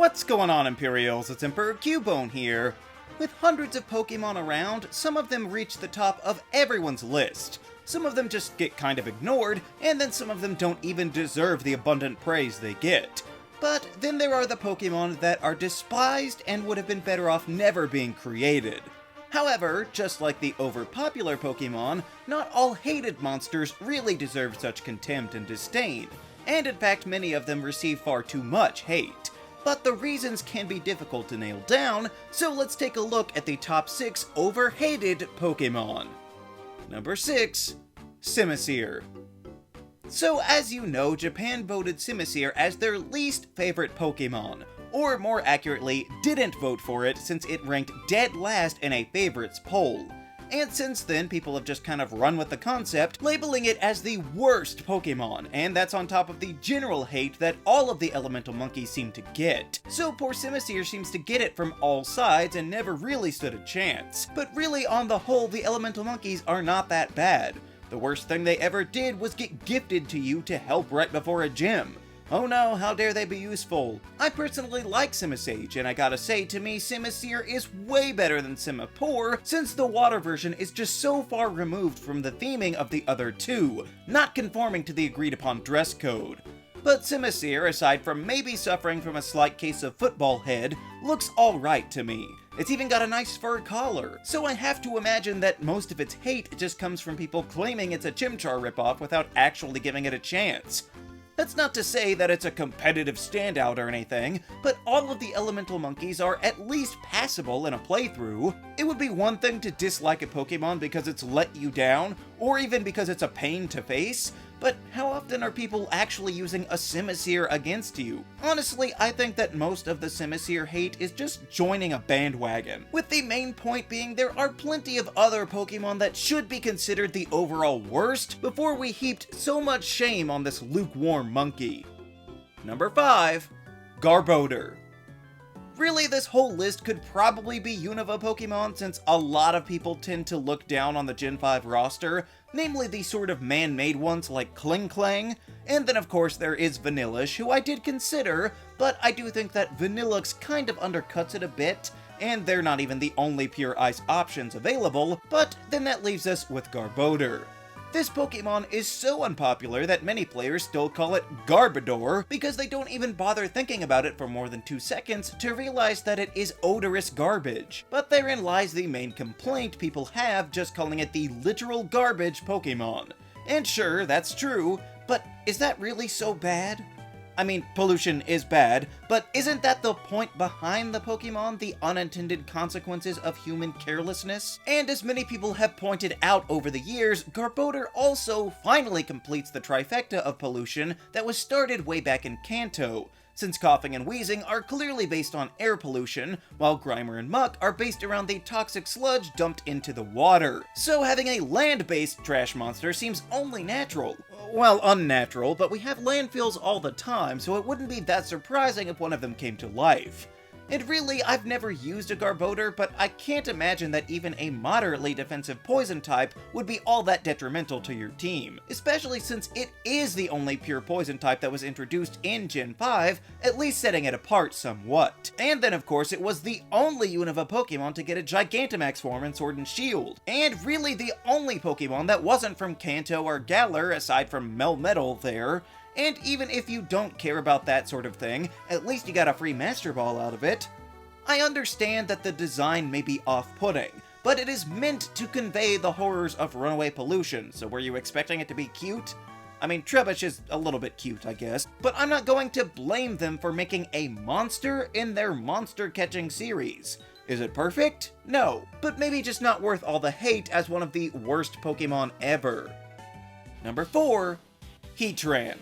What's going on, Imperials? It's Emperor Cubone here. With hundreds of Pokemon around, some of them reach the top of everyone's list. Some of them just get kind of ignored, and then some of them don't even deserve the abundant praise they get. But then there are the Pokemon that are despised and would have been better off never being created. However, just like the overpopular Pokemon, not all hated monsters really deserve such contempt and disdain, and in fact many of them receive far too much hate. But the reasons can be difficult to nail down, so let's take a look at the top 6 overhated Pokemon. Number 6. Simisear. So as you know, Japan voted Simisear as their least favorite Pokemon, or more accurately, didn't vote for it since it ranked dead last in a favorites poll. And since then, people have just kind of run with the concept, labeling it as the worst Pokemon, and that's on top of the general hate that all of the elemental monkeys seem to get. So poor Simisear seems to get it from all sides and never really stood a chance. But really, on the whole, the elemental monkeys are not that bad. The worst thing they ever did was get gifted to you to help right before a gym. Oh no, how dare they be useful. I personally like Simisage, and I gotta say, to me, Simisear is way better than Simipour, since the water version is just so far removed from the theming of the other two, not conforming to the agreed upon dress code. But Simisear, aside from maybe suffering from a slight case of football head, looks alright to me. It's even got a nice fur collar, so I have to imagine that most of its hate just comes from people claiming it's a Chimchar ripoff without actually giving it a chance. That's not to say that it's a competitive standout or anything, but all of the elemental monkeys are at least passable in a playthrough. It would be one thing to dislike a Pokemon because it's let you down, or even because it's a pain to face, but how often are people actually using a Simisear against you? Honestly, I think that most of the Simisear hate is just joining a bandwagon, with the main point being there are plenty of other Pokemon that should be considered the overall worst before we heaped so much shame on this lukewarm monkey. Number 5. Garboder. Really, this whole list could probably be Unova Pokemon since a lot of people tend to look down on the Gen 5 roster, namely the sort of man-made ones like Klinklang, and then of course there is Vanillish, who I did consider, but I do think that Vanillux kind of undercuts it a bit, and they're not even the only pure ice options available, but then that leaves us with Garboder. This Pokemon is so unpopular that many players still call it Garboder because they don't even bother thinking about it for more than 2 seconds to realize that it is odorous garbage. But therein lies the main complaint people have just calling it the literal garbage Pokemon. And sure, that's true, but is that really so bad? I mean, pollution is bad, but isn't that the point behind the Pokemon, the unintended consequences of human carelessness? And as many people have pointed out over the years, Garboder also finally completes the trifecta of pollution that was started way back in Kanto, since coughing and wheezing are clearly based on air pollution, while Grimer and Muck are based around the toxic sludge dumped into the water. So having a land-based trash monster seems only natural. Well, unnatural, but we have landfills all the time, so it wouldn't be that surprising if one of them came to life. And really, I've never used a Garboder, but I can't imagine that even a moderately defensive poison type would be all that detrimental to your team, especially since it is the only pure poison type that was introduced in Gen 5, at least setting it apart somewhat. And then of course it was the only Unova Pokemon to get a Gigantamax form in Sword and Shield, and really the only Pokemon that wasn't from Kanto or Galar aside from Melmetal there. And even if you don't care about that sort of thing, at least you got a free Master Ball out of it. I understand that the design may be off-putting, but it is meant to convey the horrors of runaway pollution, so were you expecting it to be cute? I mean, Trubbish is a little bit cute, I guess, but I'm not going to blame them for making a monster in their monster-catching series. Is it perfect? No, but maybe just not worth all the hate as one of the worst Pokemon ever. Number 4. Heatran.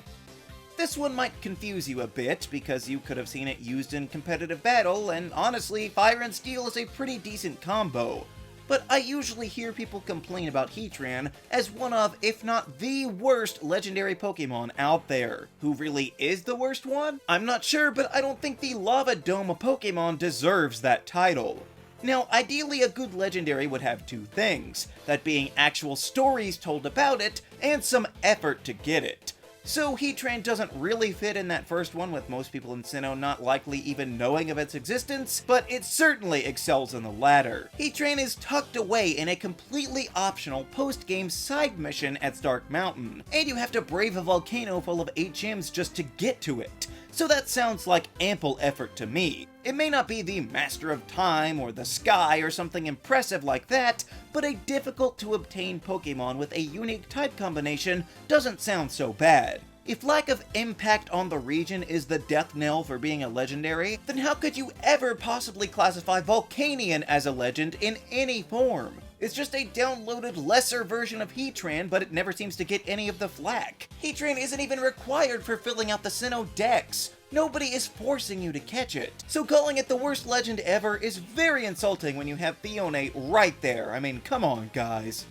This one might confuse you a bit, because you could have seen it used in competitive battle, and honestly, Fire and Steel is a pretty decent combo. But I usually hear people complain about Heatran as one of, if not the worst legendary Pokemon out there. Who really is the worst one? I'm not sure, but I don't think the Lava Dome Pokemon deserves that title. Now, ideally a good legendary would have 2 things, that being actual stories told about it, and some effort to get it. So Heatran doesn't really fit in that first one, with most people in Sinnoh not likely even knowing of its existence, but it certainly excels in the latter. Heatran is tucked away in a completely optional post-game side mission at Stark Mountain, and you have to brave a volcano full of HMs just to get to it. So that sounds like ample effort to me. It may not be the Master of Time or the Sky or something impressive like that, but a difficult to obtain Pokemon with a unique type combination doesn't sound so bad. If lack of impact on the region is the death knell for being a legendary, then how could you ever possibly classify Volcanion as a legend in any form? It's just a downloaded lesser version of Heatran, but it never seems to get any of the flack. Heatran isn't even required for filling out the Sinnoh Dex. Nobody is forcing you to catch it. So calling it the worst legend ever is very insulting when you have Bionicle right there. I mean, come on, guys.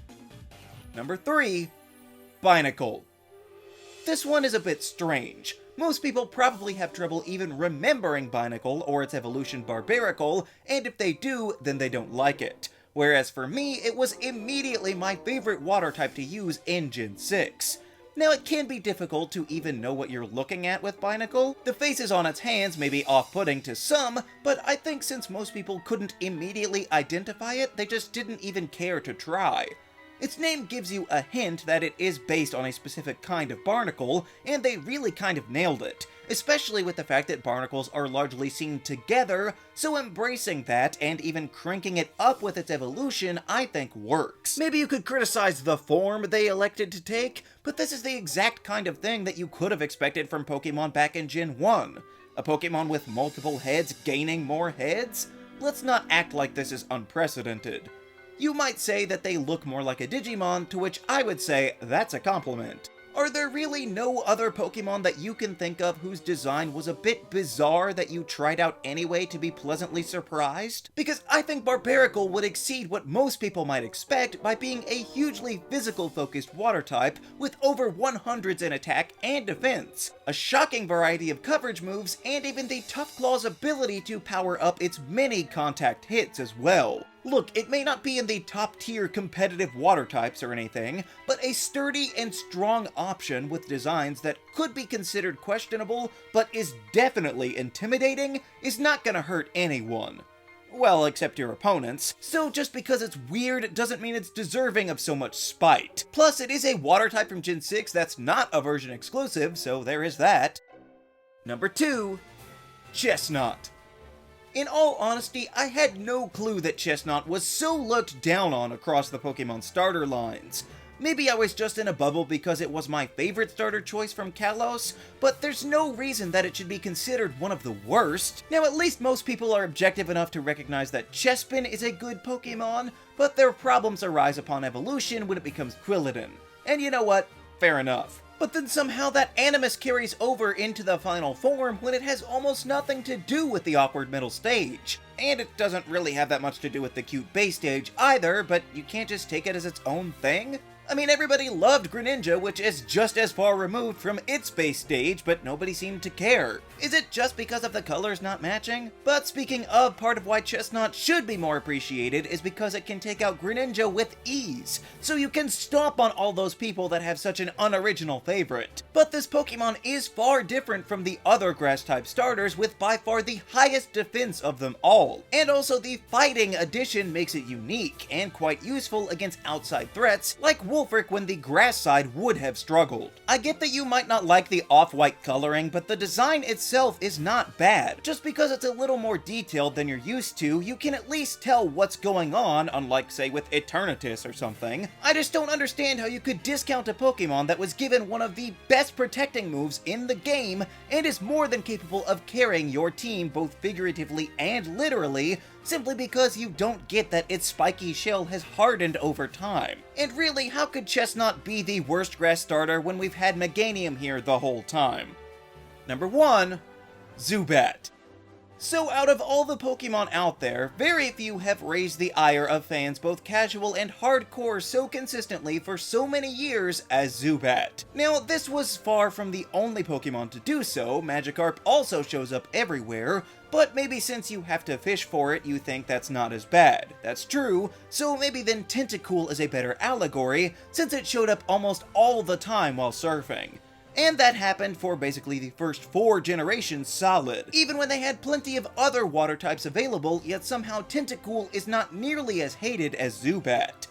Number 3, Bionicle. This one is a bit strange. Most people probably have trouble even remembering Bionicle or its evolution Barbaracle, and if they do, then they don't like it. Whereas for me, it was immediately my favorite water type to use in Gen 6. Now, it can be difficult to even know what you're looking at with Bionicle. The faces on its hands may be off-putting to some, but I think since most people couldn't immediately identify it, they just didn't even care to try. Its name gives you a hint that it is based on a specific kind of barnacle, and they really kind of nailed it, especially with the fact that barnacles are largely seen together, so embracing that and even cranking it up with its evolution I think works. Maybe you could criticize the form they elected to take, but this is the exact kind of thing that you could have expected from Pokemon back in Gen 1. A Pokemon with multiple heads gaining more heads? Let's not act like this is unprecedented. You might say that they look more like a Digimon, to which I would say that's a compliment. Are there really no other Pokemon that you can think of whose design was a bit bizarre that you tried out anyway to be pleasantly surprised? Because I think Barbaracle would exceed what most people might expect by being a hugely physical-focused water type with over 100s in attack and defense, a shocking variety of coverage moves, and even the Tough Claw's ability to power up its many contact hits as well. Look, it may not be in the top-tier competitive water types or anything, but a sturdy and strong option with designs that could be considered questionable, but is definitely intimidating, is not gonna hurt anyone. Well, except your opponents. So just because it's weird doesn't mean it's deserving of so much spite. Plus, it is a water type from Gen 6 that's not a version exclusive, so there is that. Number 2, Chestnut. In all honesty, I had no clue that Chestnut was so looked down on across the Pokemon starter lines. Maybe I was just in a bubble because it was my favorite starter choice from Kalos, but there's no reason that it should be considered one of the worst. Now, at least most people are objective enough to recognize that Chespin is a good Pokemon, but their problems arise upon evolution when it becomes Quilladin. And you know what? Fair enough. But then somehow that animus carries over into the final form when it has almost nothing to do with the awkward middle stage. And it doesn't really have that much to do with the cute base stage either, but you can't just take it as its own thing? I mean, everybody loved Greninja, which is just as far removed from its base stage, but nobody seemed to care. Is it just because of the colors not matching? But speaking of, part of why Chestnut should be more appreciated is because it can take out Greninja with ease, so you can stomp on all those people that have such an unoriginal favorite. But this Pokemon is far different from the other Grass-type starters with by far the highest defense of them all. And also the fighting addition makes it unique and quite useful against outside threats like Wolfric when the grass side would have struggled. I get that you might not like the off-white coloring, but the design itself is not bad. Just because it's a little more detailed than you're used to, you can at least tell what's going on, unlike say with Eternatus or something. I just don't understand how you could discount a Pokemon that was given one of the best protecting moves in the game and is more than capable of carrying your team both figuratively and literally, simply because you don't get that its spiky shell has hardened over time. And really, how could Chestnut be the worst grass starter when we've had Meganium here the whole time? Number 1, Zubat. So out of all the Pokemon out there, very few have raised the ire of fans both casual and hardcore so consistently for so many years as Zubat. Now, this was far from the only Pokemon to do so. Magikarp also shows up everywhere, but maybe since you have to fish for it, you think that's not as bad. That's true, so maybe then Tentacool is a better allegory, since it showed up almost all the time while surfing. And that happened for basically the first 4 generations solid. Even when they had plenty of other water types available, yet somehow Tentacool is not nearly as hated as Zubat.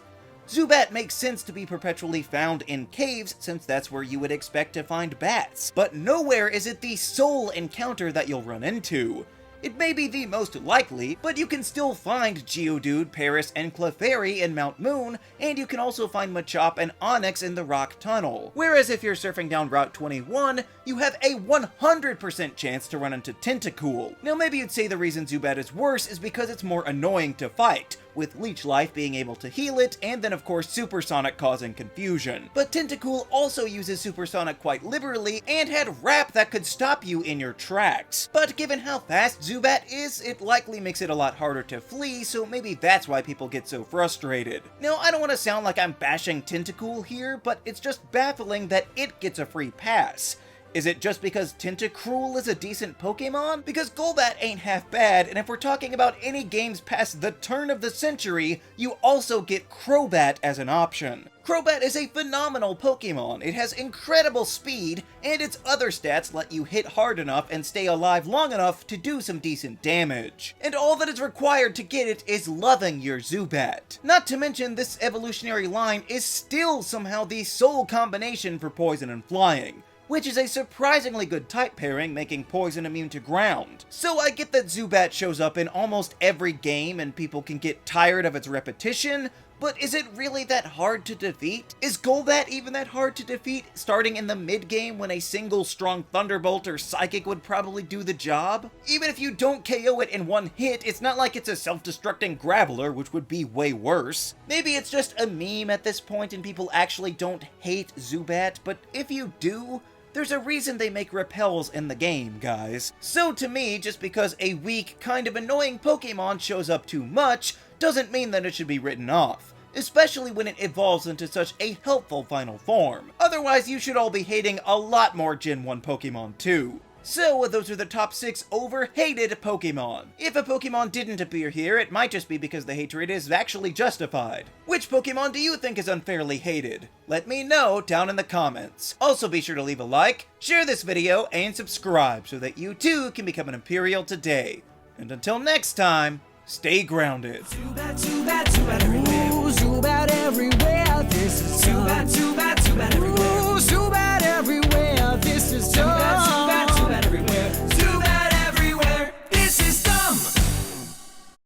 Zubat makes sense to be perpetually found in caves, since that's where you would expect to find bats. But nowhere is it the sole encounter that you'll run into. It may be the most likely, but you can still find Geodude, Paris, and Clefairy in Mount Moon, and you can also find Machop and Onix in the Rock Tunnel. Whereas if you're surfing down Route 21, you have a 100% chance to run into Tentacool. Now maybe you'd say the reason Zubat is worse is because it's more annoying to fight, with Leech Life being able to heal it, and then of course Supersonic causing confusion. But Tentacool also uses Supersonic quite liberally, and had Wrap that could stop you in your tracks. But given how fast Zubat is, it likely makes it a lot harder to flee, so maybe that's why people get so frustrated. Now, I don't want to sound like I'm bashing Tentacool here, but it's just baffling that it gets a free pass. Is it just because Tentacruel is a decent Pokemon? Because Golbat ain't half bad, and if we're talking about any games past the turn of the century, you also get Crobat as an option. Crobat is a phenomenal Pokemon. It has incredible speed, and its other stats let you hit hard enough and stay alive long enough to do some decent damage. And all that is required to get it is loving your Zubat. Not to mention, this evolutionary line is still somehow the sole combination for Poison and Flying, which is a surprisingly good type pairing, making Poison immune to ground. So I get that Zubat shows up in almost every game and people can get tired of its repetition, but is it really that hard to defeat? Is Golbat even that hard to defeat, starting in the mid-game when a single strong Thunderbolt or Psychic would probably do the job? Even if you don't KO it in one hit, it's not like it's a self-destructing Graveler, which would be way worse. Maybe it's just a meme at this point and people actually don't hate Zubat, but if you do, there's a reason they make repels in the game, guys. So to me, just because a weak, kind of annoying Pokemon shows up too much, doesn't mean that it should be written off, especially when it evolves into such a helpful final form. Otherwise, you should all be hating a lot more Gen 1 Pokemon too. So, those are the top 6 over-hated Pokemon. If a Pokemon didn't appear here, it might just be because the hatred is actually justified. Which Pokemon do you think is unfairly hated? Let me know down in the comments. Also be sure to leave a like, share this video, and subscribe so that you too can become an Imperial today. And until next time, stay grounded. Zubat, Zubat, Zubat everywhere. Ooh, Zubat everywhere. This is Zubat, Zubat, Zubat everywhere. Ooh, Zubat everywhere. This is